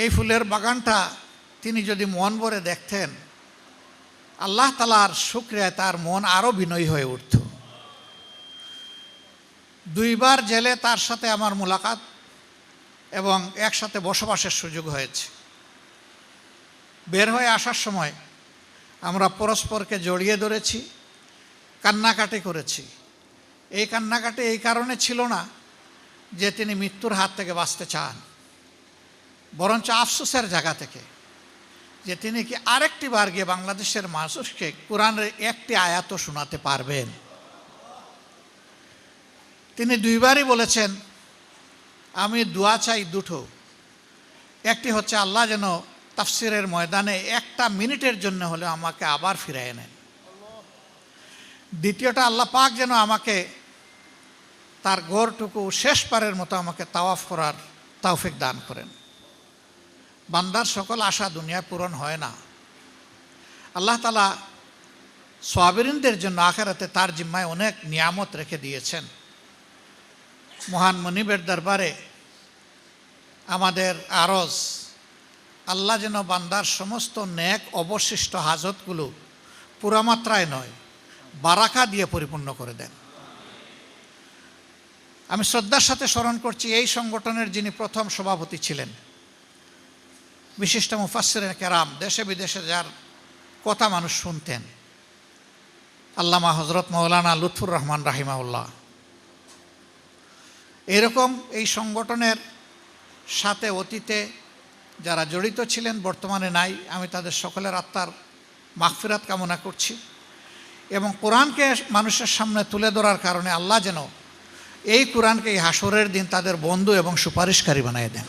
এই ফুলের বাগানটা তিনি যদি মন ভরে দেখতেন, আল্লাহ তাআলার শুকরিয়ায় তার মন আরও বিনয়ী হয়ে উঠত। 2 বার জেলে তার সাথে আমার মোলাকাত এবং একসাথে বসবাসের সুযোগ হয়েছে। বের হয়ে আসার সময় আমরা পরস্পরকে জড়িয়ে ধরেছি, কান্নাকাটি করেছি। এই কান্নাকাটি এই কারণে ছিল না যে তিনি মৃত্যুর হাত থেকে বাঁচতে চান, বরঞ্চ আফসোসের জায়গা থেকে যে তিনি কি আরেকটি বার গিয়ে বাংলাদেশের মানুষকে কোরআনের একটি আয়াতও শোনাতে পারবেন। তিনি 2 বারই বলেছেন, আমি দোয়া চাই দুটো। একটি হচ্ছে আল্লাহ যেন তাফসিরের ময়দানে 1টা মিনিটের জন্য হলে আমাকে আবার ফিরিয়ে নেন। দ্বিতীয়টা, আল্লাহ পাক যেন আমাকে তার ঘরটুকু শেষবারের মতো আমাকে তাওয়াফ করার তৌফিক দান করেন। বান্দার সকল আশা দুনিয়ায় পূরণ হয় না। আল্লাহ তাআলা সাবিরিনদের জন্য আখিরাতে তার জিম্মায় অনেক নিয়ামত রেখে দিয়েছেন। মহান মনিবের দরবারে আমাদের আরজ, আল্লাহ যেন বান্দার সমস্ত নেক অবশিষ্ট হাজতগুলো পুরামাত্রায় নয়, বারাকা দিয়ে পরিপূর্ণ করে দেন। আমি শ্রদ্ধার সাথে স্মরণ করছি এই সংগঠনের যিনি প্রথম সভাপতি ছিলেন, বিশিষ্ট মুফাসসিরিন কেরাম, দেশে বিদেশে যার কথা মানুষ শুনতেন, আল্লামা হযরত মাওলানা লুৎফুর রহমান রাহিমাহুল্লাহ। এরকম এই সংগঠনের সাথে অতীতে যারা জড়িত ছিলেন, বর্তমানে নাই, আমি তাদের সকলের আত্মার মাগফিরাত কামনা করছি এবং কোরআনকে মানুষের সামনে তুলে ধরার কারণে আল্লাহ যেন এই কোরআনকে এই হাসরের দিন তাদের বন্ধু এবং সুপারিশকারী বানিয়ে দেন।